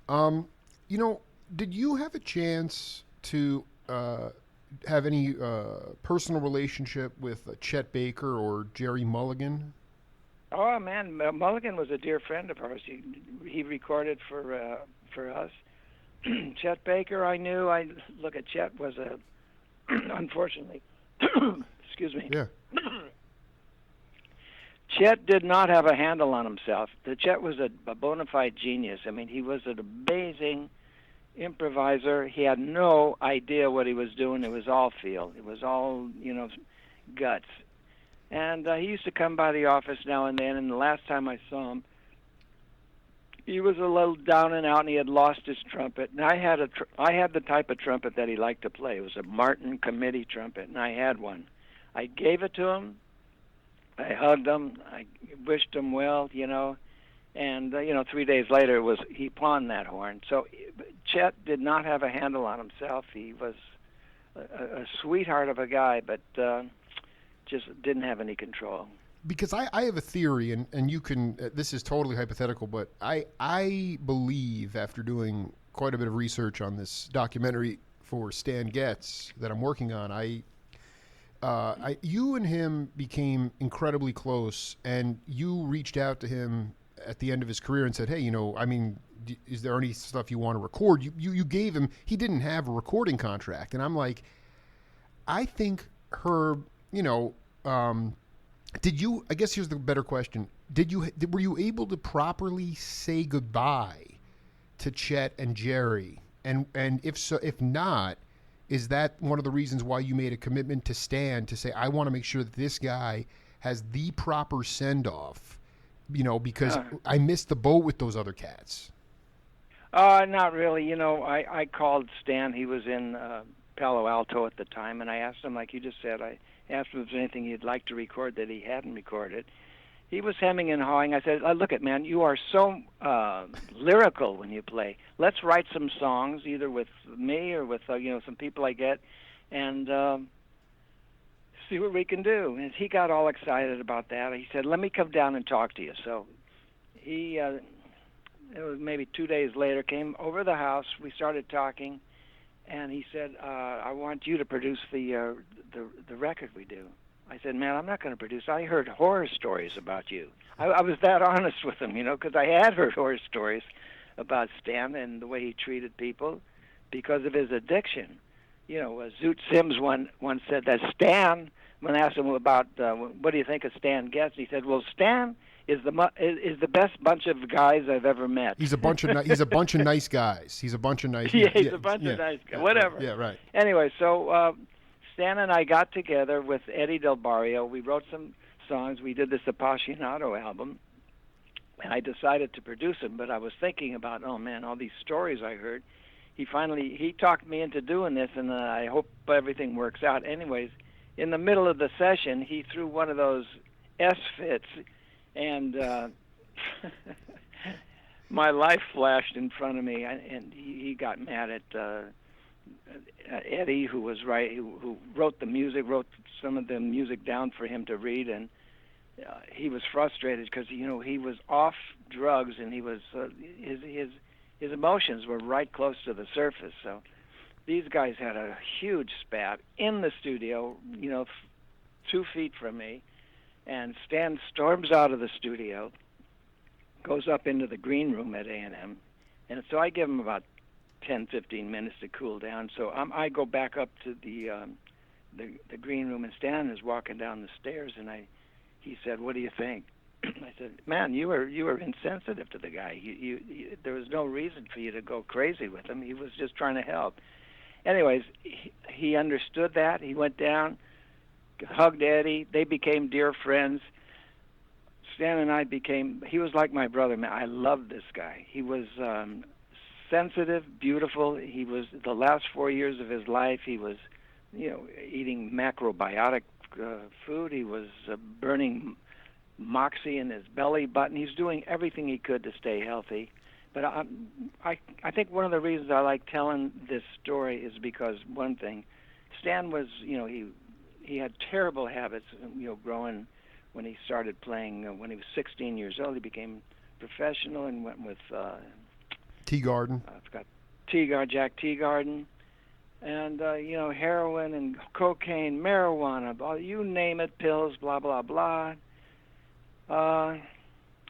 Um, did you have a chance to have any personal relationship with Chet Baker or Jerry Mulligan? Oh man, Mulligan was a dear friend of ours. He recorded for us. Chet Baker, I knew. I look at Chet was a unfortunately, excuse me. Yeah. Chet did not have a handle on himself. The Chet was a bona fide genius. I mean, he was an amazing improviser. He had no idea what he was doing. It was all feel. It was all guts. And he used to come by the office now and then. And the last time I saw him, he was a little down and out, and he had lost his trumpet. And I had the type of trumpet that he liked to play. It was a Martin committee trumpet, and I had one. I gave it to him. I hugged him. I wished him well, And 3 days later, he pawned that horn. So Chet did not have a handle on himself. He was a sweetheart of a guy, but just didn't have any control. Because I have a theory, and you can, this is totally hypothetical, but I believe, after doing quite a bit of research on this documentary for Stan Getz that I'm working on, you and him became incredibly close, and you reached out to him at the end of his career and said, "Hey, is there any stuff you want to record?" You gave him. He didn't have a recording contract, and I'm like, I think Herb, did you? I guess here's the better question: were you able to properly say goodbye to Chet and Gerry? And if so, if not, is that one of the reasons why you made a commitment to Stan to say, I want to make sure that this guy has the proper send off? Because I missed the boat with those other cats. Not really. I called Stan. He was in Palo Alto at the time, and I asked him, like you just said, I asked him if there's anything he'd like to record that he hadn't recorded. He was hemming and hawing. I said, look it, man, you are so lyrical when you play. Let's write some songs, either with me or with some people I get, and see what we can do. And he got all excited about that. He said, let me come down and talk to you. So he, it was maybe 2 days later, came over the house. We started talking, and he said, I want you to produce the record we do. I said, man, I'm not going to produce. I heard horror stories about you. I was that honest with him, because I had heard horror stories about Stan and the way he treated people because of his addiction. Zoot Sims once said that Stan, when I asked him about what do you think of Stan Getz, he said, well, Stan is the best bunch of guys I've ever met. He's a bunch of nice guys. He's a bunch of nice. Yeah, he's a bunch of nice guys. Whatever. Yeah, right. Anyway, so Stan and I got together with Eddie Del Barrio. We wrote some songs. We did this Appassionato album, and I decided to produce them. But I was thinking about, oh man, all these stories I heard. He talked me into doing this, and I hope everything works out. Anyways, in the middle of the session, he threw one of those S-fits, and my life flashed in front of me, and he got mad at Eddie, who wrote the music, wrote some of the music down for him to read, and he was frustrated because he was off drugs, and he was his emotions were right close to the surface. So these guys had a huge spat in the studio, 2 feet from me, and Stan storms out of the studio, goes up into the green room at A&M, and so I give him about 10, 15 minutes to cool down. So I go back up to the green room, and Stan is walking down the stairs, and he said, "What do you think?" I said, "Man, you were insensitive to the guy. There was no reason for you to go crazy with him. He was just trying to help." Anyways, he understood that. He went down, hugged Eddie. They became dear friends. Stan and I he was like my brother, man. I loved this guy. He was sensitive, beautiful. He was, the last 4 years of his life, he was, eating macrobiotic food. He was burning moxie in his belly button. He's doing everything he could to stay healthy. But I think one of the reasons I like telling this story is because, one thing, Stan was, he had terrible habits, growing when he started playing. When he was 16 years old, he became professional and went with Teagarden. I've got Jack Teagarden, and heroin and cocaine, marijuana, you name it, pills, blah blah blah.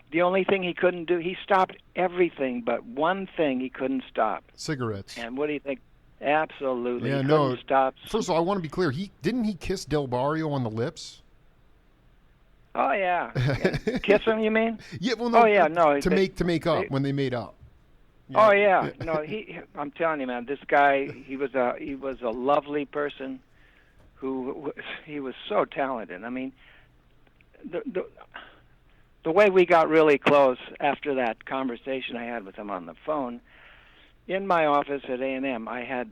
The only thing he couldn't do, he stopped everything, but one thing he couldn't stop. Cigarettes. And what do you think? Absolutely. Yeah, he no. couldn't stop. First of all, I want to be clear. Didn't he kiss Del Barrio on the lips? Oh yeah. Kiss him, you mean? Yeah. Well, no. Oh yeah, no. To make up when they made up. Oh yeah. No, I'm telling you, man. This guy, he was a lovely person. He was so talented. I mean, the way we got really close after that conversation I had with him on the phone, in my office at A&M, I had,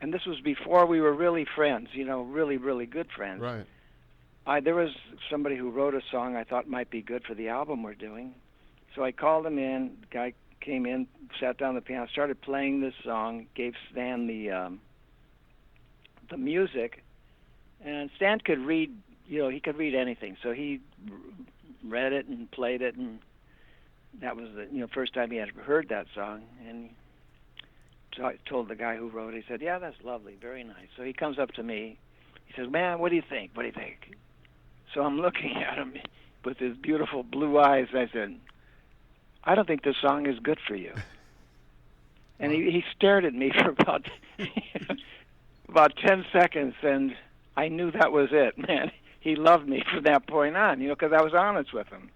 and this was before we were really friends, really, really good friends. Right. There was somebody who wrote a song I thought might be good for the album we're doing. So I called him in. The guy came in, sat down at the piano, started playing this song, gave Stan the music. And Stan could read, he could read anything. So he read it and played it, and that was the first time he had heard that song. And so I told the guy who wrote it, he said, "Yeah, that's lovely, very nice." So he comes up to me, he says, "Man, what do you think? What do you think?" So I'm looking at him with his beautiful blue eyes. I said, "I don't think this song is good for you." And he stared at me for about 10 seconds, and I knew that was it, man. He loved me from that point on, because I was honest with him.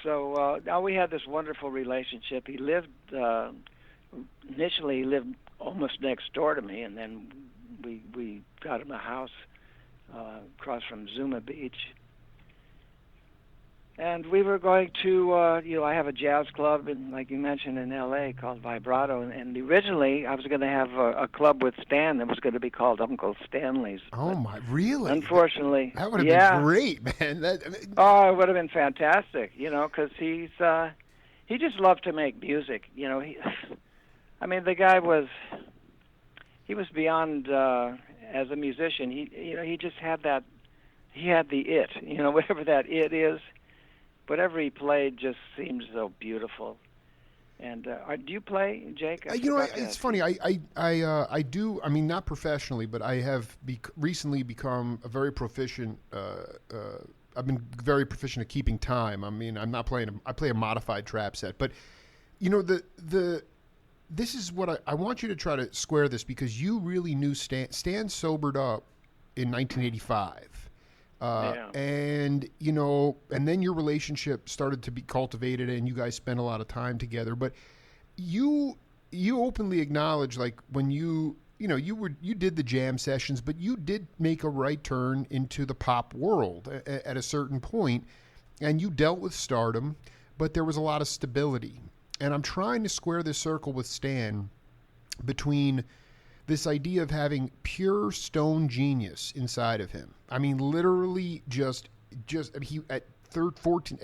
So now we had this wonderful relationship. He lived, initially he lived almost next door to me, and then we got him a house across from Zuma Beach. And we were going to, I have a jazz club, like you mentioned, in L.A. called Vibrato. And originally, I was going to have a club with Stan that was going to be called Uncle Stanley's. Oh, my, really? Unfortunately. That would have been great, man. Oh, it would have been fantastic, because he just loved to make music. The guy was beyond, as a musician, he just had that, he had the it, whatever that it is. Whatever he played just seemed so beautiful. And do you play, Jake? It's funny. I do. I mean, not professionally, but I have recently become a very proficient. I've been very proficient at keeping time. I mean, I'm not playing. I play a modified trap set, but this is what I want you to try to square this, because you really knew Stan. Stan sobered up in 1985. And and then your relationship started to be cultivated, and you guys spent a lot of time together. But you openly acknowledge, like, when you did the jam sessions, but you did make a right turn into the pop world at a certain point, and you dealt with stardom, but there was a lot of stability. And I'm trying to square this circle with Stan between this idea of having pure stone genius inside of him. I mean, literally just he at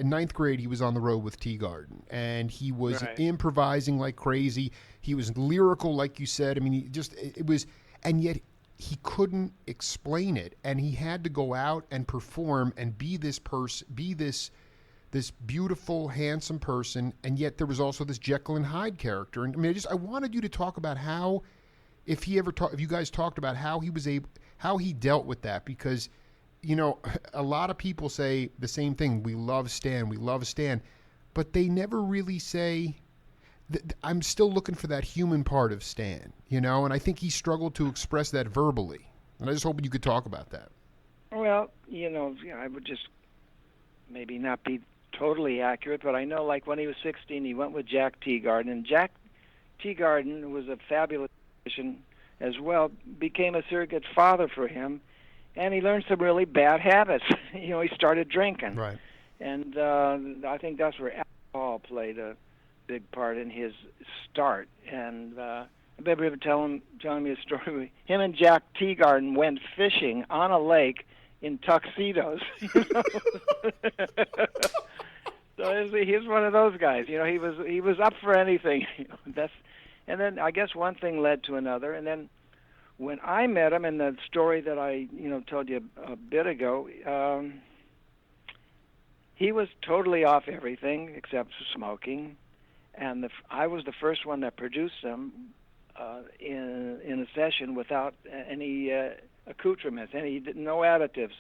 ninth grade, he was on the road with Teagarden, and he was improvising like crazy. He was lyrical, like you said. I mean, and yet he couldn't explain it, and he had to go out and perform and be this person, this beautiful, handsome person, and yet there was also this Jekyll and Hyde character. And I mean, I wanted you to talk about how, if you guys talked about how he dealt with that, because a lot of people say the same thing. We love Stan, but they never really say. I'm still looking for that human part of Stan, and I think he struggled to express that verbally. And I just hoping you could talk about that. Well, I would just maybe not be totally accurate, but I know, like, when he was 16, he went with Jack Teagarden, and Jack Teagarden was a fabulous musician as well, became a surrogate father for him, and he learned some really bad habits. He started drinking. Right. And I think that's where alcohol played a big part in his start. And I remember telling me a story. Him and Jack Teagarden went fishing on a lake in tuxedos. So he's one of those guys. He was up for anything. And then I guess one thing led to another. And then when I met him, in the story that I told you a bit ago, he was totally off everything except smoking. and I was the first one that produced them in a session without any accoutrements, no additives,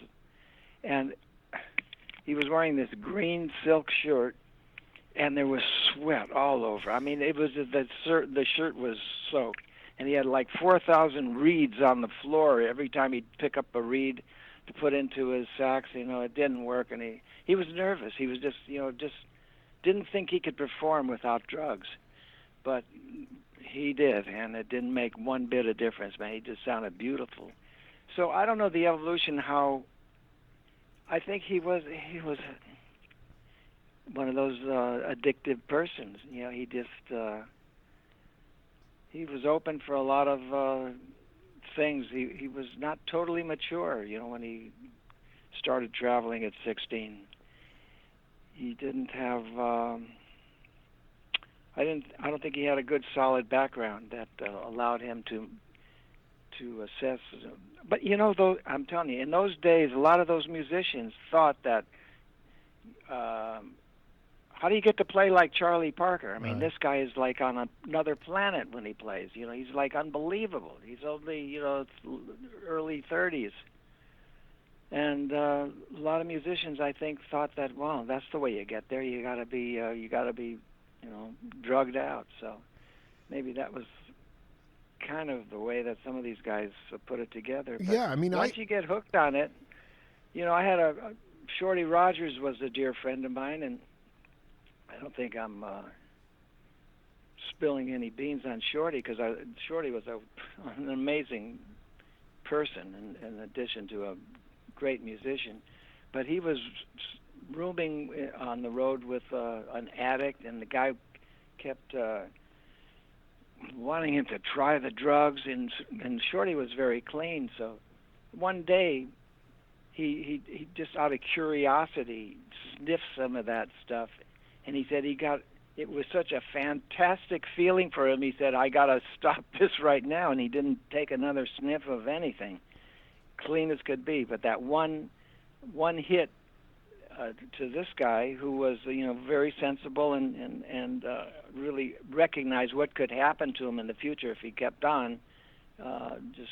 and he was wearing this green silk shirt, and there was sweat all over. I mean, it was the shirt was soaked, and he had like 4,000 reeds on the floor every time he'd pick up a reed to put into his sax. It didn't work, and he was nervous. He was just didn't think he could perform without drugs, but he did, and it didn't make one bit of difference, man. He just sounded beautiful. So I don't know the evolution how. I think he was one of those addictive persons. He just he was open for a lot of things. He was not totally mature, when he started traveling at 16. He didn't have I don't think he had a good solid background that allowed him to assess. But though, I'm telling you, in those days, a lot of those musicians thought that how do you get to play like Charlie Parker? I mean, Right. This guy is like on another planet when he plays. He's like unbelievable. He's only early 30s. And a lot of musicians, I think, thought that, well, that's the way you get there. You got to be drugged out. So maybe that was kind of the way that some of these guys put it together. But Yeah, I mean, once you get hooked on it, I had a Shorty Rogers was a dear friend of mine, and I don't think I'm spilling any beans on Shorty because Shorty was an amazing person in addition to a great musician, but he was rooming on the road with an addict, and the guy kept wanting him to try the drugs, and Shorty was very clean. So one day he just out of curiosity sniffed some of that stuff, and he said it was such a fantastic feeling for him. He said, I got to stop this right now, and he didn't take another sniff of anything, clean as could be. But that one hit to this guy who was very sensible and really recognized what could happen to him in the future if he kept on, just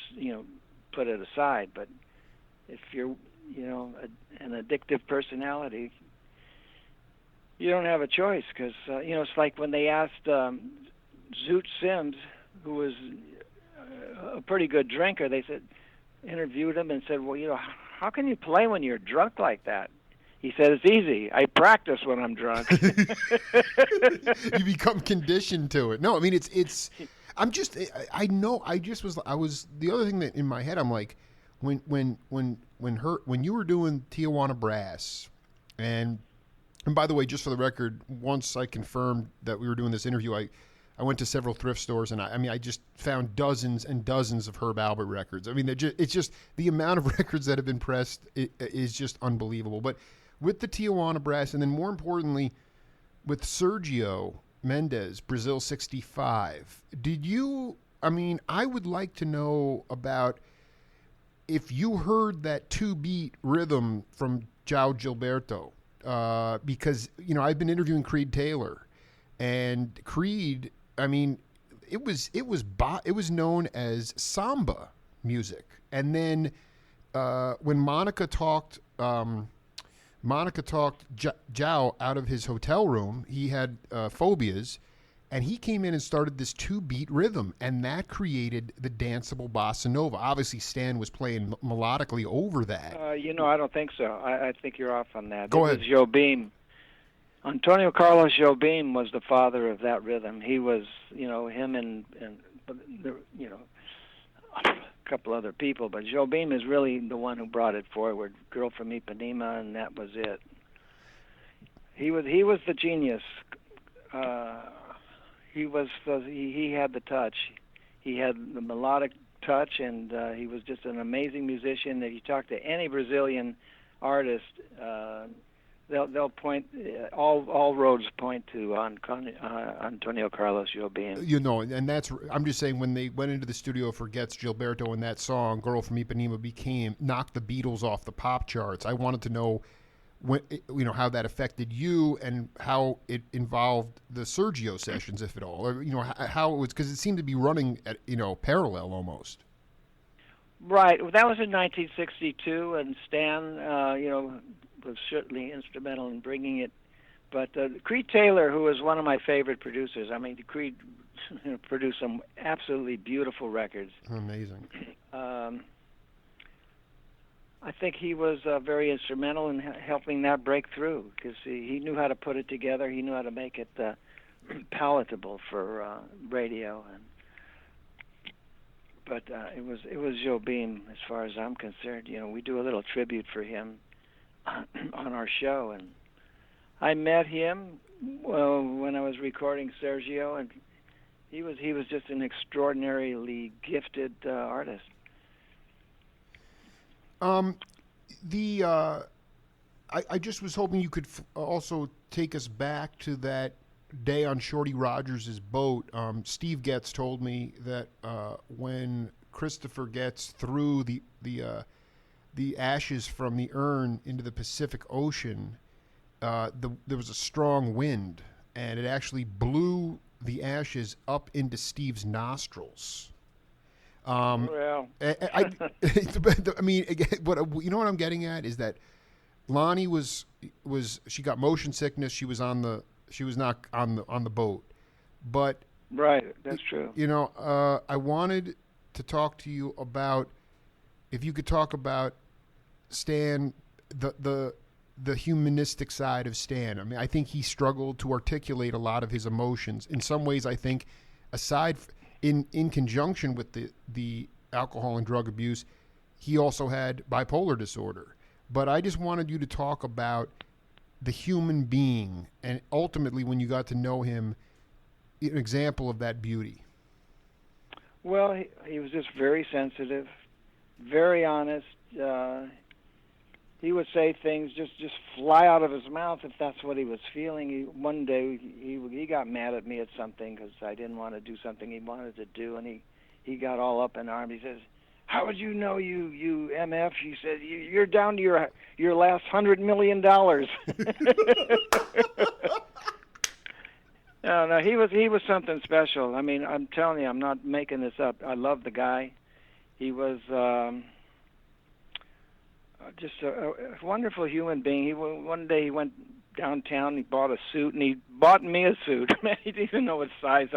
put it aside. But if you're an addictive personality, you don't have a choice, because it's like when they asked Zoot Sims, who was a pretty good drinker, they interviewed him and said, well, how can you play when you're drunk like that? He said, it's easy. I practice when I'm drunk. You become conditioned to it. No, I mean, I'm just, I know, I was, the other thing that in my head, I'm like, when you were doing Tijuana Brass, and by the way, just for the record, once I confirmed that we were doing this interview, I went to several thrift stores, and I just found dozens and dozens of Herb Alpert records. I mean, it's just the amount of records that have been pressed is just unbelievable. But with the Tijuana Brass, and then more importantly, with Sergio Mendes, Brazil 65, I would like to know about if you heard that 2-beat rhythm from João Gilberto, because, I've been interviewing Creed Taylor, and Creed, I mean, it was known as samba music. And then when Monica talked João out of his hotel room, he had phobias, and he came in and started this 2-beat rhythm, and that created the danceable bossa nova. Obviously, Stan was playing melodically over that. I don't think so. I think you're off on that. Go ahead. It was Jobim. Antonio Carlos Jobim was the father of that rhythm. He was, him and a couple other people, but Jobim is really the one who brought it forward. Girl from Ipanema, and that was it. He was the genius. He had the touch. He had the melodic touch, and he was just an amazing musician. If you talk to any Brazilian artist, they'll point. All roads point to Antonio Carlos Jobim. And that's. I'm just saying, when they went into the studio for Getz Gilberto, and that song "Girl from Ipanema" knocked the Beatles off the pop charts. I wanted to know how that affected you and how it involved the Sergio sessions, if at all, or how it was, because it seemed to be running at parallel almost. Right. Well, that was in 1962, and Stan, was certainly instrumental in bringing it. But Creed Taylor, who was one of my favorite producers, I mean, Creed produced some absolutely beautiful records. Amazing. I think he was very instrumental in helping that break through, because he knew how to put it together. He knew how to make it palatable for radio. But it was Joe Beam, as far as I'm concerned. We do a little tribute for him on our show, and I met him when I was recording Sergio, and he was just an extraordinarily gifted artist. I just was hoping you could also take us back to that day on Shorty Rogers' boat. Steve Getz told me that when Christopher Getz threw the ashes from the urn into the Pacific Ocean, there was a strong wind, and it actually blew the ashes up into Steve's nostrils. Well, I mean, what I'm getting at is that Lonnie she got motion sickness. She was not on the boat, but right, that's true. I wanted to talk to you about, if you could talk about Stan, the humanistic side of Stan. I mean, I think he struggled to articulate a lot of his emotions. In some ways, I think, in conjunction with the alcohol and drug abuse, he also had bipolar disorder. But I just wanted you to talk about the human being, and ultimately, when you got to know him, an example of that beauty. Well, he was just very sensitive, very honest. He would say things just fly out of his mouth if that's what he was feeling. One day he got mad at me at something because I didn't want to do something he wanted to do, and he got all up in arms. He says, "How would you know, you MF?" He said, "You're down to your last $100 million." No, he was something special. I mean, I'm telling you, I'm not making this up. I love the guy. He was just a wonderful human being. One day he went downtown. He bought a suit, and he bought me a suit. He didn't even know what size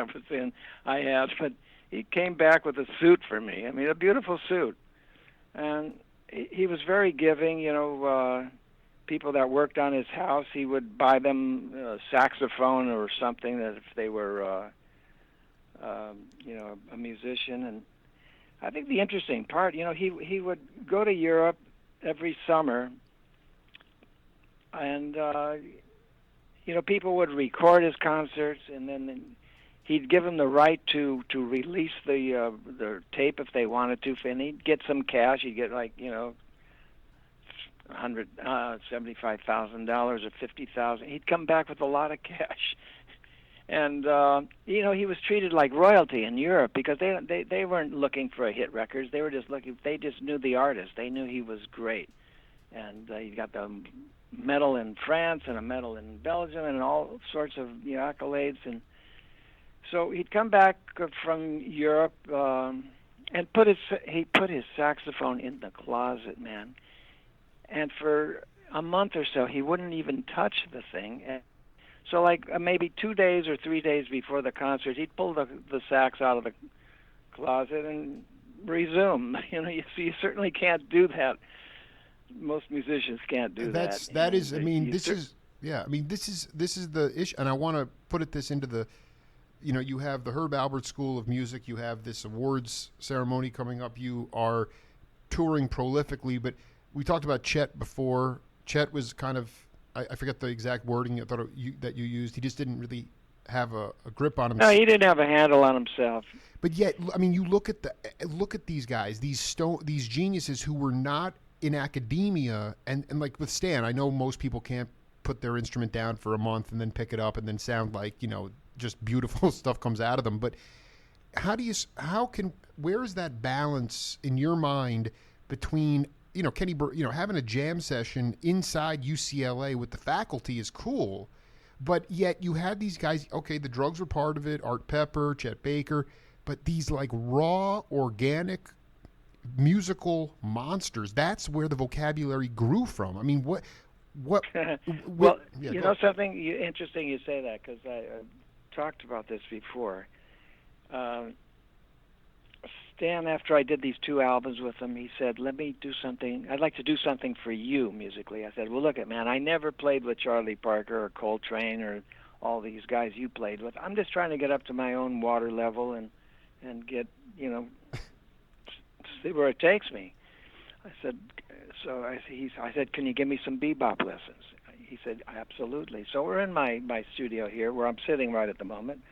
I had, but he came back with a suit for me. I mean, a beautiful suit. And he was very giving. People that worked on his house, he would buy them a saxophone or something, that if they were, a musician. And I think the interesting part, he would go to Europe every summer, and people would record his concerts, and then he'd give them the right to release the tape if they wanted to, and he'd get some cash. He'd get $75,000 or $50,000. He'd come back with a lot of cash, and he was treated like royalty in Europe, because they weren't looking for a hit records. They were just looking. They just knew the artist. They knew he was great, and he got the medal in France and a medal in Belgium and all sorts of accolades. And so he'd come back from Europe and put his saxophone in the closet, man. And for a month or so, he wouldn't even touch the thing. And so, maybe 2 days or 3 days before the concert, he'd pull the sax out of the closet and resume. You certainly can't do that. Most musicians can't do that. This is the issue, and I want to put this into the. You have the Herb Alpert School of Music. You have this awards ceremony coming up. You are touring prolifically, but we talked about Chet before. Chet was kind of, I forget the exact wording that you used. He just didn't really have a grip on himself. No, he didn't have a handle on himself. But yet, I mean, you look at these guys, these geniuses who were not in academia, and like with Stan, I know most people can't put their instrument down for a month and then pick it up and then sound like, just beautiful stuff comes out of them. But where is that balance in your mind between having a jam session inside UCLA with the faculty is cool, but yet you had these guys. Okay, the drugs were part of it. Art Pepper, Chet Baker, but these like raw, organic, musical monsters. That's where the vocabulary grew from. I mean, what? Well, something interesting you say that, because I talked about this before. Stan, after I did these 2 albums with him, he said, "Let me do something. I'd like to do something for you musically." I said, "Well, look at, man, I never played with Charlie Parker or Coltrane or all these guys you played with. I'm just trying to get up to my own water level and get, see where it takes me." I said, I said, "Can you give me some bebop lessons?" He said, "Absolutely." So we're in my studio here, where I'm sitting right at the moment,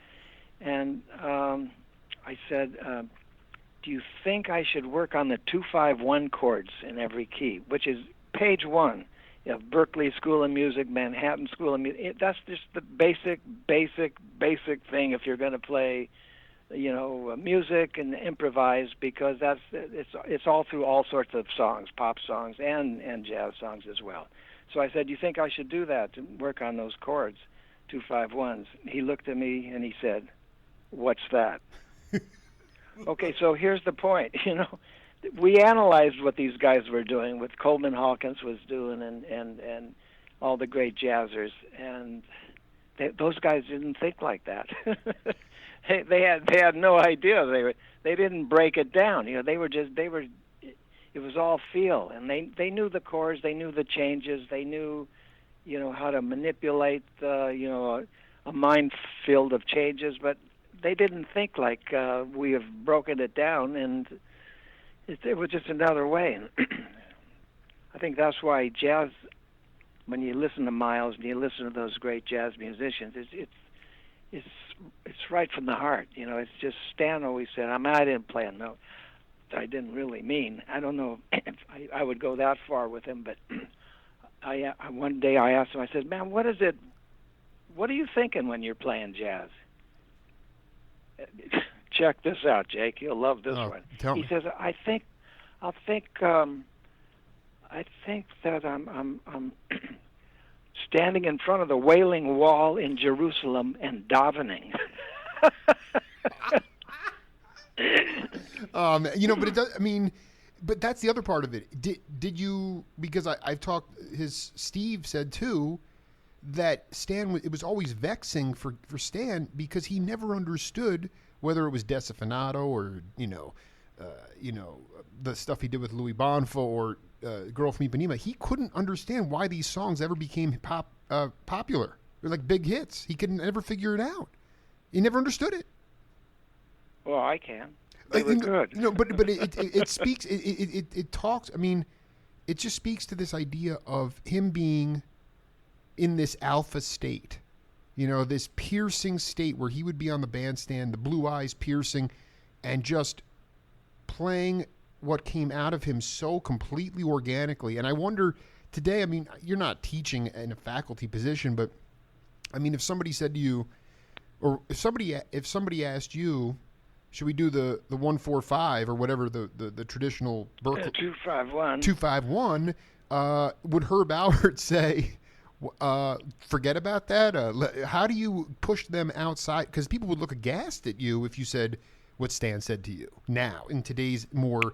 and I said, "Do you think I should work on the 2-5-1 chords in every key?" Which is page 1 of Berklee School of Music, Manhattan School of Music. That's just the basic thing if you're going to play, music and improvise, because it's all through all sorts of songs, pop songs and jazz songs as well. So I said, "You think I should do that, to work on those chords, 2-5-1s?" He looked at me and he said, "What's that?" Okay, so here's the point. We analyzed what these guys were doing, what Coleman Hawkins was doing, and all the great jazzers, and those guys didn't think like that. They had no idea. They didn't break it down. It was all feel, and they knew the chords, they knew the changes, they knew, how to manipulate, a minefield of changes, but they didn't think like we have broken it down, and it was just another way. And I think that's why jazz, when you listen to Miles and you listen to those great jazz musicians, it's right from the heart. It's just, Stan always said, I didn't play a note. I didn't really mean. I don't know if I would go that far with him, but one day I asked him, I said, "Man, what are you thinking when you're playing jazz?" Check this out, Jake. You'll love this one. He says, I think that I'm standing in front of the Wailing Wall in Jerusalem and davening. But it does. I mean, but that's the other part of it. Did you? Because I've talked. Steve said too that Stan, it was always vexing for Stan, because he never understood whether it was Desafinado or the stuff he did with Louis Bonfa or Girl from Ipanema. He couldn't understand why these songs ever became popular. They're like big hits. He could never figure it out. He never understood it. Well, I can. They were good. But it speaks. It talks. I mean, it just speaks to this idea of him being in this alpha state, this piercing state where he would be on the bandstand, the blue eyes piercing, and just playing what came out of him so completely organically. And I wonder today, I mean, you're not teaching in a faculty position, but I mean, if somebody said to you, or if somebody asked you, should we do the 1-4-5 or whatever the traditional Berklee 2-5-1, would Herb Alpert say, forget about that? How do you push them outside? Because people would look aghast at you if you said what Stan said to you now in today's more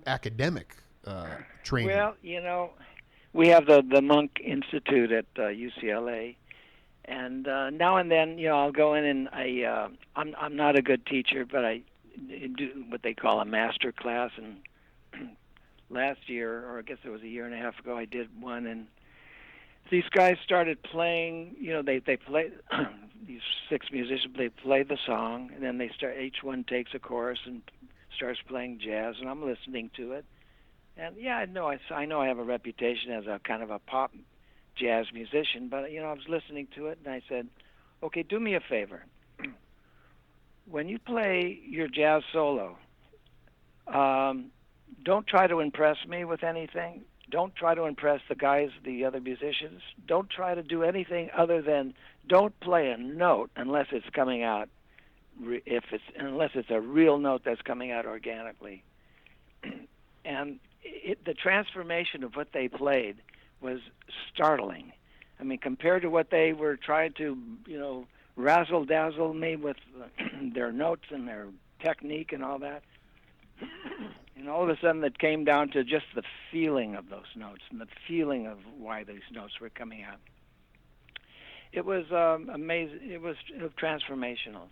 academic training. Well, we have the Monk Institute at UCLA, and now and then, I'll go in and I'm not a good teacher, but I do what they call a master class. And last year, or I guess it was a year and a half ago, I did one, and these guys started playing. They play these 6 musicians. They play the song, and then each one takes a chorus and starts playing jazz, and I'm listening to it. And yeah, I know I have a reputation as a kind of a pop jazz musician, but I was listening to it, and I said, "Okay, do me a favor. When you play your jazz solo, don't try to impress me with anything. Don't try to impress the other musicians. Don't try to do anything other than don't play a note unless it's coming out, unless it's a real note that's coming out organically." And the transformation of what they played was startling. I mean, compared to what they were trying to, razzle dazzle me with their notes and their technique and all that. And all of a sudden, it came down to just the feeling of those notes and the feeling of why these notes were coming out. It was amazing. It was transformational.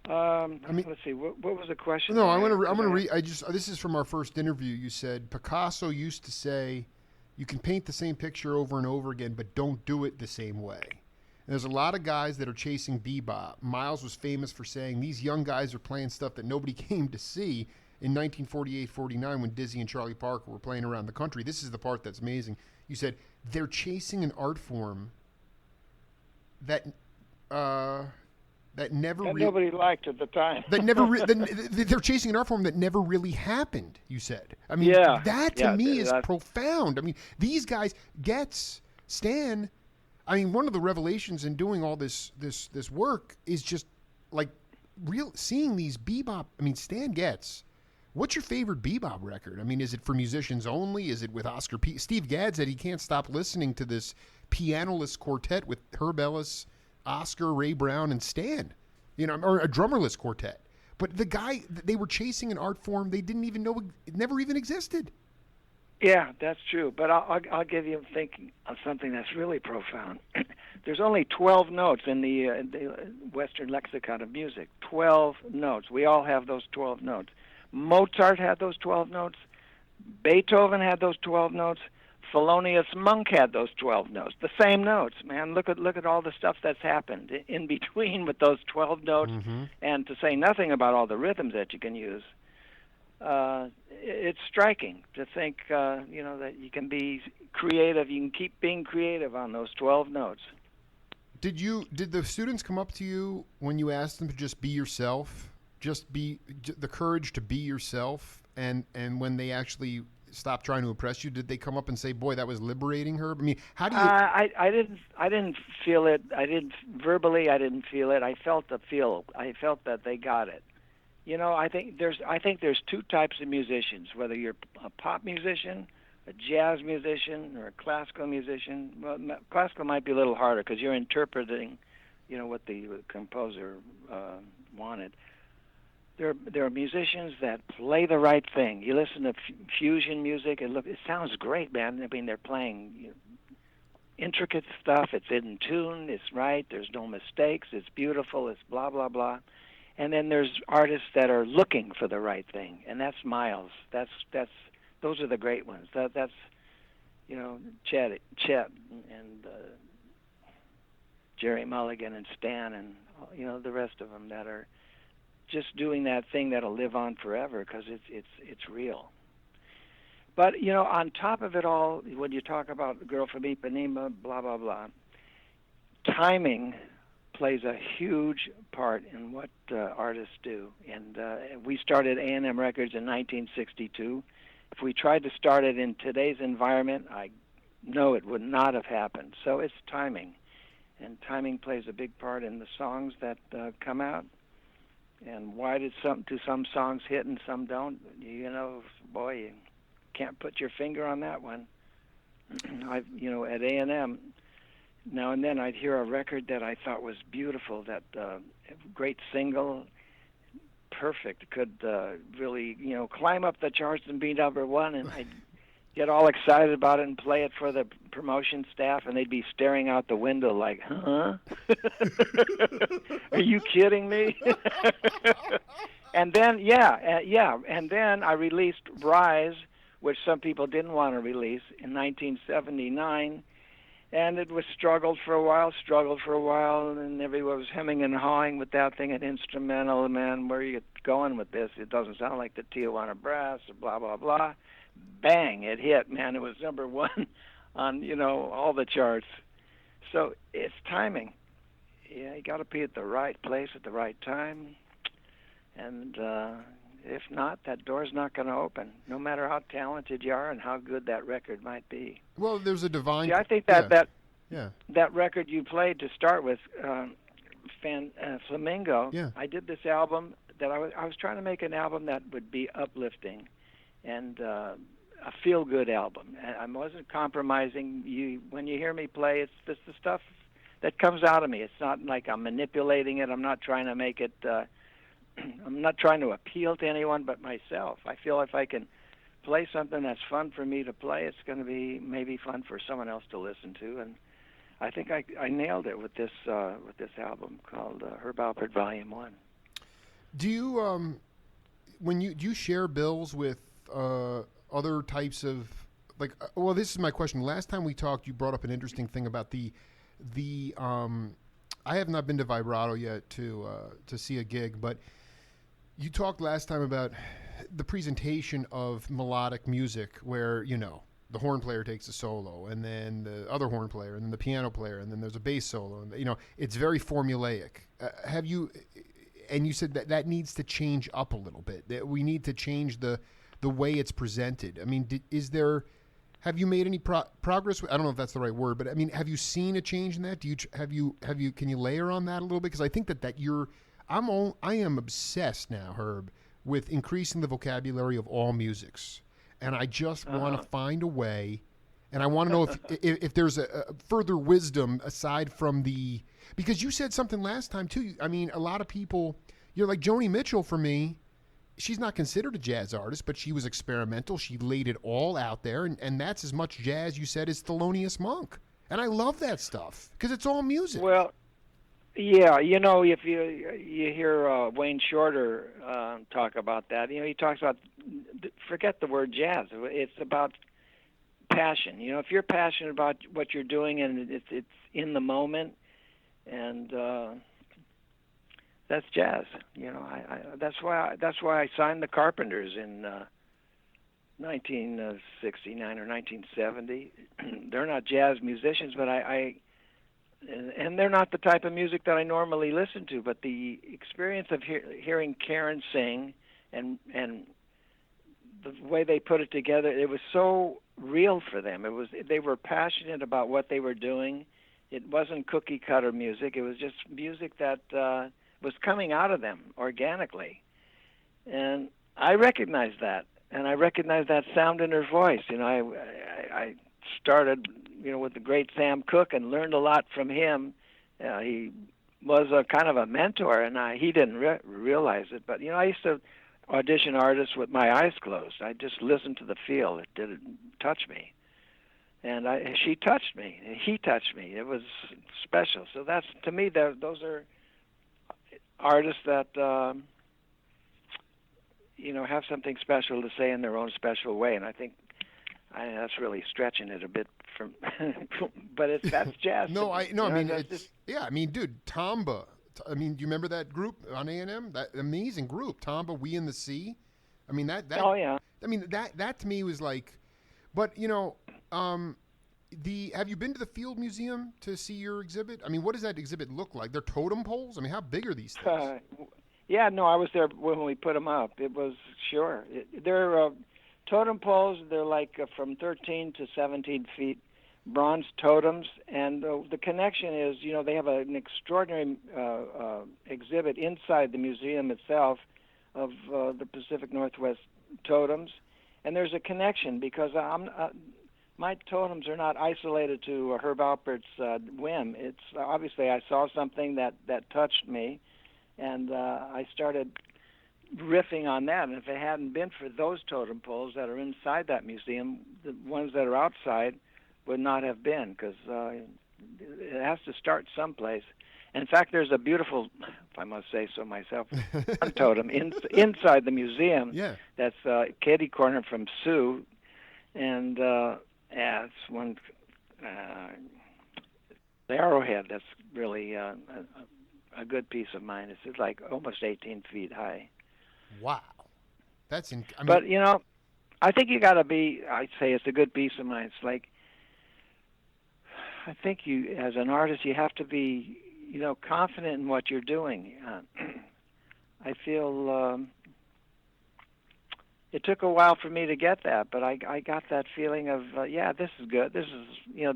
Let's see. What was the question? No, I'm gonna read. This is from our first interview. You said Picasso used to say, "You can paint the same picture over and over again, but don't do it the same way." And there's a lot of guys that are chasing bebop. Miles was famous for saying these young guys are playing stuff that nobody came to see in 1948-49 when Dizzy and Charlie Parker were playing around the country. This is the part that's amazing. You said they're chasing an art form that nobody liked at the time. They're chasing an art form that never really happened. You said. I mean, that to me is profound. I mean, these guys, Getz, Stan. I mean, one of the revelations in doing all this work is just like seeing these bebop. I mean, Stan Getz. What's your favorite bebop record? I mean, is it for musicians only? Is it with Oscar P? Steve Gadd said he can't stop listening to this pianoless quartet with Herb Ellis, Oscar, Ray Brown, and Stan, or a drummerless quartet. But they were chasing an art form they didn't even know it never even existed. Yeah, that's true. But I'll give you thinking of something that's really profound. There's only 12 notes in the Western lexicon of music. 12 notes. We all have those 12 notes. Mozart had those 12 notes. Beethoven had those 12 notes. Thelonious Monk had those 12 notes, the same notes, man. Look at all the stuff that's happened in between with those 12 notes, and to say nothing about all the rhythms that you can use. It's striking to think, that you can be creative. You can keep being creative on those 12 notes. Did the students come up to you when you asked them to just be yourself, just be the courage to be yourself, and when they actually stop trying to impress you? Did they come up and say, "Boy, that was liberating, Herb"? I mean, how do you? I didn't feel it. I didn't feel it. I felt the feel. I felt that they got it. I think there's two types of musicians. Whether you're a pop musician, a jazz musician, or a classical musician. Well, classical might be a little harder because you're interpreting, what the composer wanted. There are musicians that play the right thing. You listen to fusion music, it sounds great, man. I mean, they're playing intricate stuff. It's in tune. It's right. There's no mistakes. It's beautiful. It's blah, blah, blah. And then there's artists that are looking for the right thing, and that's Miles. Those are the great ones. That's Chet and Gerry Mulligan and Stan and the rest of them that are just doing that thing that'll live on forever because it's real. But on top of it all, when you talk about the Girl from Ipanema, blah blah blah, timing plays a huge part in what artists do. And we started A&M Records in 1962. If we tried to start it in today's environment, I know it would not have happened. So it's timing, and timing plays a big part in the songs that come out. And why did some songs hit and some don't? Boy, you can't put your finger on that one. At A&M, now and then I'd hear a record that I thought was beautiful, that great single, perfect, could really, climb up the charts and be number one, and I'd get all excited about it and play it for the promotion staff, and they'd be staring out the window like, huh? Are you kidding me? And then, and then I released Rise, which some people didn't want to release, in 1979, and it was struggled for a while, and everyone was hemming and hawing with that thing, an instrumental, man, where are you going with this? It doesn't sound like the Tijuana Brass, or blah, blah, blah. Bang, it hit, man. It was number one on, all the charts. So it's timing. Yeah, you got to be at the right place at the right time. And if not, that door's not going to open, no matter how talented you are and how good that record might be. Well, there's a divine... See, I think that record you played to start with, Flamingo, I did this album that I was trying to make an album that would be uplifting. and a feel-good album. I wasn't compromising. When you hear me play, it's just the stuff that comes out of me. It's not like I'm manipulating it. I'm not trying to make it. I'm not trying to appeal to anyone but myself. I feel if I can play something that's fun for me to play, it's going to be maybe fun for someone else to listen to. And I think I nailed it with this album called Herb Alpert Volume 1. Do you do you share bills with other types of like? Well, this is my question. Last time we talked, you brought up an interesting thing about the I have not been to Vibrato yet to see a gig, but you talked last time about the presentation of melodic music, where the horn player takes a solo, and then the other horn player, and then the piano player, and then there's a bass solo, and it's very formulaic. Have you? And you said that needs to change up a little bit. That we need to change the way it's presented. I mean, have you made any progress? I don't know if that's the right word, but I mean, have you seen a change in that? Can you layer on that a little bit? Because I think that I am obsessed now, Herb, with increasing the vocabulary of all musics, and I just want to find a way. And I want to know if there's a further wisdom aside from because you said something last time too. I mean, a lot of people, like Joni Mitchell for me. She's not considered a jazz artist, but she was experimental. She laid it all out there, and that's as much jazz, you said, as Thelonious Monk. And I love that stuff because it's all music. Well, yeah, if you hear Wayne Shorter talk about that, he talks about, forget the word jazz. It's about passion. If you're passionate about what you're doing and it's in the moment, and that's jazz. That's why I signed the Carpenters in 1969 or 1970. They're not jazz musicians, but and they're not the type of music that I normally listen to. But the experience of hearing Karen sing and the way they put it together, it was so real for them. They were passionate about what they were doing. It wasn't cookie cutter music. It was just music that was coming out of them organically. And I recognized that. And I recognized that sound in her voice. I started, with the great Sam Cooke and learned a lot from him. He was a kind of a mentor, and he didn't realize it. But, I used to audition artists with my eyes closed. I just listened to the feel. It didn't touch me. And she touched me. He touched me. It was special. So that's, to me, those are artists that have something special to say in their own special way, and I think that's really stretching it a bit from, but that's jazz. I mean, dude, Tamba. I mean, do you remember that group on A&M? That amazing group, Tamba, We in the Sea. I mean that. Oh yeah. I mean that to me was like, but have you been to the Field Museum to see your exhibit? I mean, what does that exhibit look like? They're totem poles? I mean, how big are these things? Yeah, no, I was there when we put them up. It was, sure. They're totem poles. They're like from 13 to 17 feet, bronze totems. And the connection is, they have an extraordinary exhibit inside the museum itself of the Pacific Northwest totems. And there's a connection because my totems are not isolated to Herb Alpert's whim. It's obviously I saw something that touched me, and I started riffing on that. And if it hadn't been for those totem poles that are inside that museum, the ones that are outside would not have been, because it has to start someplace. And in fact, there's a beautiful, if I must say so myself, totem inside the museum. Yeah. That's Katie Corner from Sioux, and it's one the arrowhead. That's really a good piece of mine. It's like almost 18 feet high. Wow, that's but I think you got to be. I'd say it's a good piece of mine. It's like, I think you, as an artist, you have to be, confident in what you're doing. I feel it took a while for me to get that, but I got that feeling of, this is good. This is,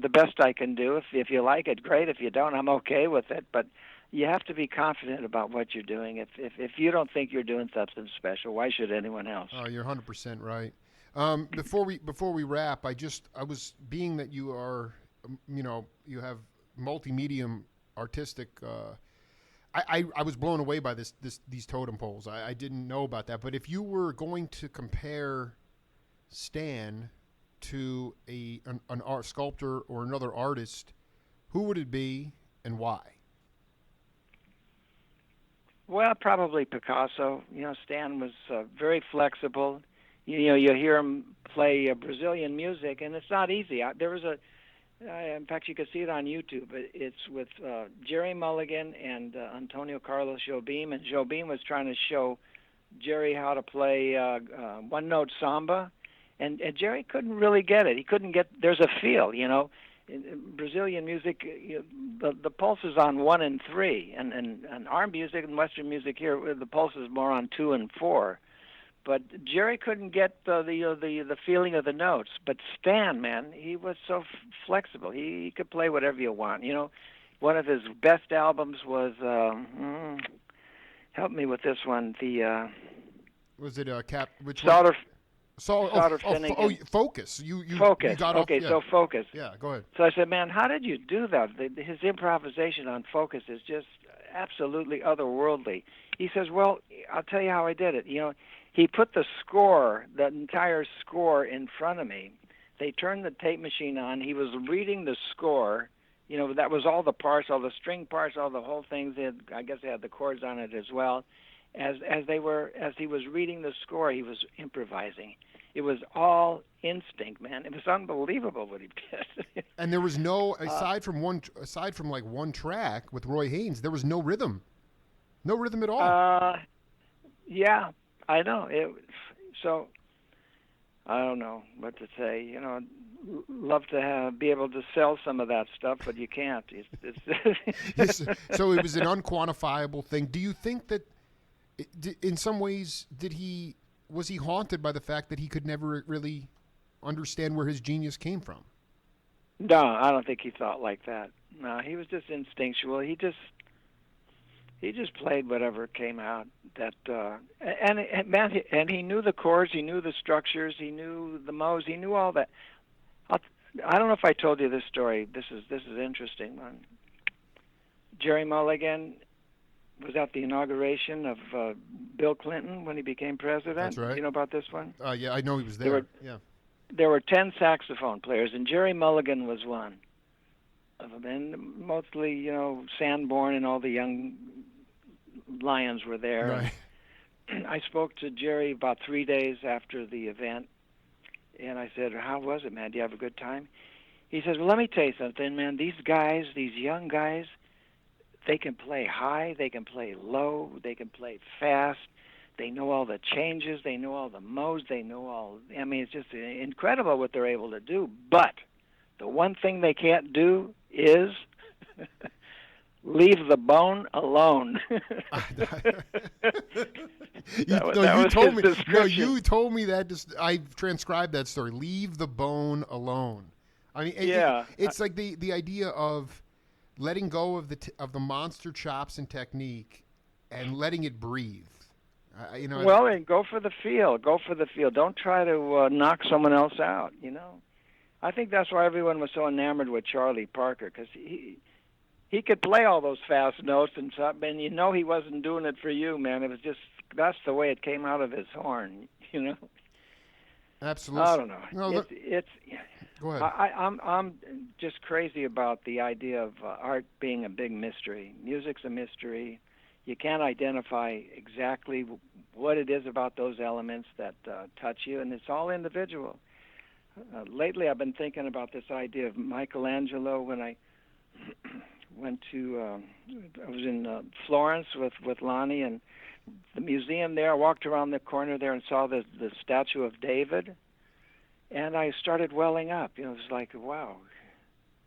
the best I can do. If you like it, great. If you don't, I'm okay with it. But you have to be confident about what you're doing. If you don't think you're doing something special, why should anyone else? Oh, you're 100% right. Before we wrap, I was being that you are, you have multi-medium artistic. I was blown away by these totem poles. I didn't know about that. But if you were going to compare Stan to an art sculptor or another artist, who would it be and why? Well, probably Picasso. Stan was very flexible. You hear him play Brazilian music, and it's not easy. There was in fact, you can see it on YouTube. It's with Gerry Mulligan and Antonio Carlos Jobim, and Jobim was trying to show Gerry how to play one-note samba, and Gerry couldn't really get it. He couldn't get. There's a feel. In Brazilian music, the pulse is on 1 and 3, and our music and Western music here, the pulse is more on 2 and 4. But Gerry couldn't get the feeling of the notes. But Stan, man, he was so flexible. He could play whatever you want. One of his best albums was help me with this one. The Was it Cap? Which Solder one? Finnegan. Focus. You Focus. You got okay, off, yeah. so Focus. Yeah, go ahead. So I said, man, how did you do that? His improvisation on Focus is just absolutely otherworldly. He says, well, I'll tell you how I did it. He put the entire score in front of me. They turned the tape machine on. He was reading the score. That was all the parts, all the string parts, all the whole things. I guess they had the chords on it as well. As he was reading the score, he was improvising. It was all instinct, man. It was unbelievable what he did. And there was no aside from like one track with Roy Haynes, there was no rhythm at all. Yeah, I know. So I don't know what to say. Love to be able to sell some of that stuff, but you can't. So it was an unquantifiable thing. Do you think that, in some ways, was he haunted by the fact that he could never really understand where his genius came from? No, I don't think he thought like that. No, he was just instinctual. He just played whatever came out. And he knew the chords, he knew the structures, he knew the modes, he knew all that. I don't know if I told you this story. This is an interesting one. Gerry Mulligan was at the inauguration of Bill Clinton when he became president. That's right. You know about this one? Yeah, I know he was there. There were 10 saxophone players, and Gerry Mulligan was one of them. And mostly, Sanborn and all the young lions were there. Right. I spoke to Gerry about 3 days after the event, and I said, how was it, man? Do you have a good time? He says, well, let me tell you something, man. These young guys, they can play high, they can play low, they can play fast. They know all the changes, they know all the modes, it's just incredible what they're able to do. But the one thing they can't do is leave the bone alone. You told me that. I transcribed that story. Leave the bone alone. I mean, it's like the idea of letting go of the monster chops and technique and letting it breathe. And go for the feel. Don't try to knock someone else out. I think that's why everyone was so enamored with Charlie Parker, because he could play all those fast notes and stuff, and he wasn't doing it for you, man. It was just, that's the way it came out of his horn. Absolutely. I don't know. No, it's. Go ahead. I'm just crazy about the idea of art being a big mystery. Music's a mystery. You can't identify exactly what it is about those elements that touch you, and it's all individual. Lately, I've been thinking about this idea of Michelangelo. When I went to, I was in Florence with Lonnie, and the museum there. I walked around the corner there and saw the statue of David, and I started welling up. It was like, wow,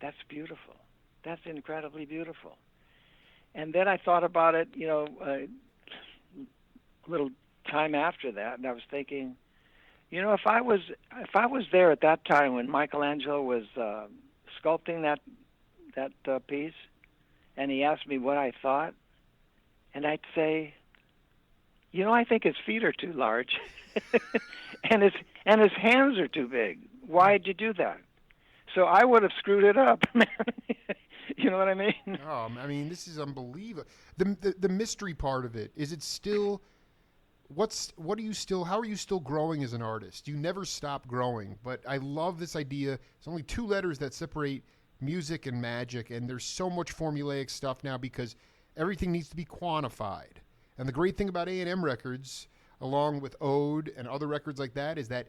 that's beautiful. That's incredibly beautiful. And then I thought about it, a little time after that, and I was thinking, if I was there at that time when Michelangelo was sculpting that piece, and he asked me what I thought, and I'd say, I think his feet are too large, and his hands are too big. Why'd you do that? So I would have screwed it up, man. You know what I mean? Oh, I mean, this is unbelievable. The mystery part of it is, it still, how are you still growing as an artist? You never stop growing. But I love this idea. It's only two letters that separate music and magic, and there's so much formulaic stuff now because everything needs to be quantified. And the great thing about A&M Records, along with Ode and other records like that, is that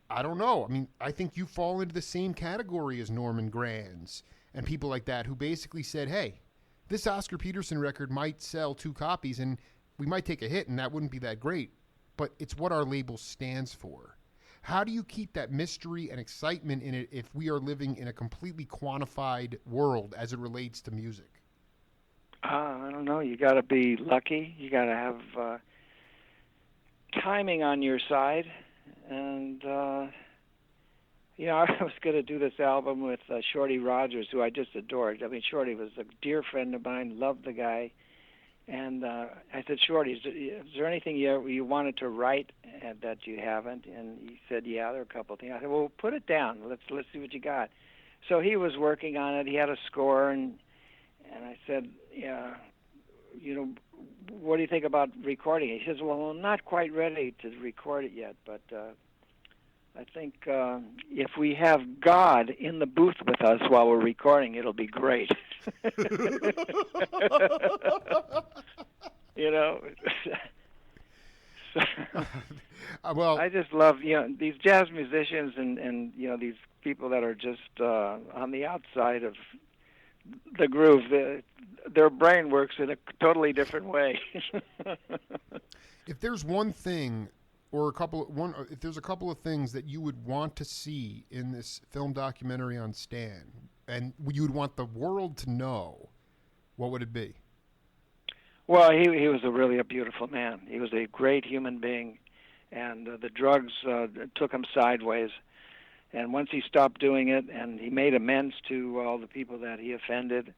I don't know. I mean, I think you fall into the same category as Norman Granz and people like that, who basically said, hey, this Oscar Peterson record might sell 2 copies and we might take a hit and that wouldn't be that great, but it's what our label stands for. How do you keep that mystery and excitement in it if we are living in a completely quantified world as it relates to music? I don't know. You got to be lucky. You got to have timing on your side. And, I was going to do this album with Shorty Rogers, who I just adored. I mean, Shorty was a dear friend of mine, loved the guy. And I said, Shorty, is there anything you wanted to write that you haven't? And he said, yeah, there are a couple of things. I said, well, put it down. Let's see what you got. So he was working on it. He had a score, and I said, yeah, what do you think about recording it? He says, well, I'm not quite ready to record it yet, but I think if we have God in the booth with us while we're recording, it'll be great. Well, I just love these jazz musicians and these people that are just on the outside of the groove. Their brain works in a totally different way. If there's one thing, or if there's a couple of things that you would want to see in this film documentary on Stan, and you would want the world to know, what would it be? Well, he was really a beautiful man. He was a great human being, and the drugs took him sideways. And once he stopped doing it, and he made amends to all the people that he offended,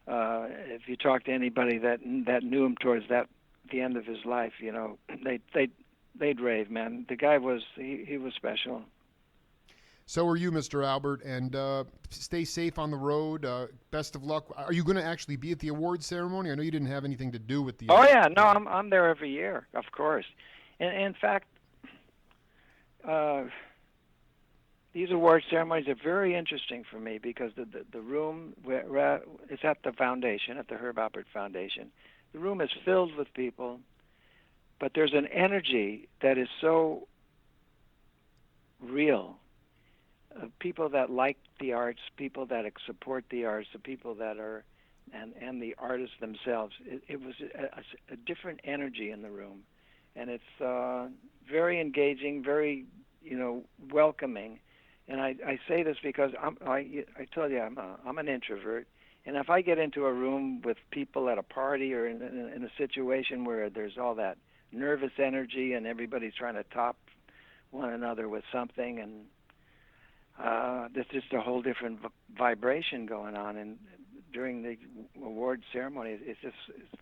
if you talk to anybody that knew him towards the end of his life, they'd rave, man. The guy was he was special. So are you, Mr. Alpert, and stay safe on the road. Best of luck. Are you going to actually be at the awards ceremony? I know you didn't have anything to do with the. Oh yeah, no, I'm there every year, of course. And in fact, these award ceremonies are very interesting for me because the room is at the foundation, at the Herb Alpert Foundation. The room is filled with people, but there's an energy that is so real. People that like the arts, people that support the arts, the people that are, and the artists themselves. It was a different energy in the room, and it's very engaging, very welcoming. And I say this because I told you I'm an introvert, and if I get into a room with people at a party or in a situation where there's all that nervous energy and everybody's trying to top one another with something, and there's just a whole different vibration going on. And during the award ceremony, it's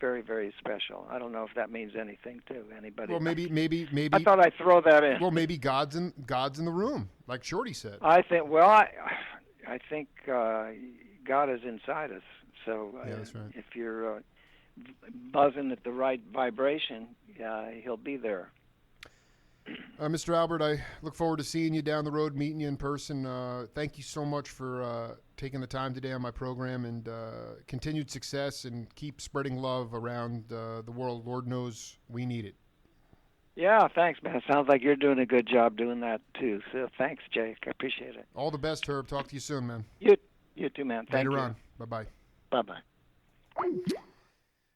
very, very special. I don't know if that means anything to anybody. Well, maybe. I thought I'd throw that in. Well, maybe God's in the room, like Shorty said. I think. Well, I think God is inside us. So yeah, that's right. If you're buzzing at the right vibration, He'll be there. Mr. Alpert, I look forward to seeing you down the road, meeting you in person. Thank you so much for taking the time today on my program, and continued success, and keep spreading love around the world. Lord knows we need it. Yeah, thanks, man. It sounds like you're doing a good job doing that, too. So thanks, Jake. I appreciate it. All the best, Herb. Talk to you soon, man. You too, man. Thank you. Later on. Bye-bye. Bye-bye.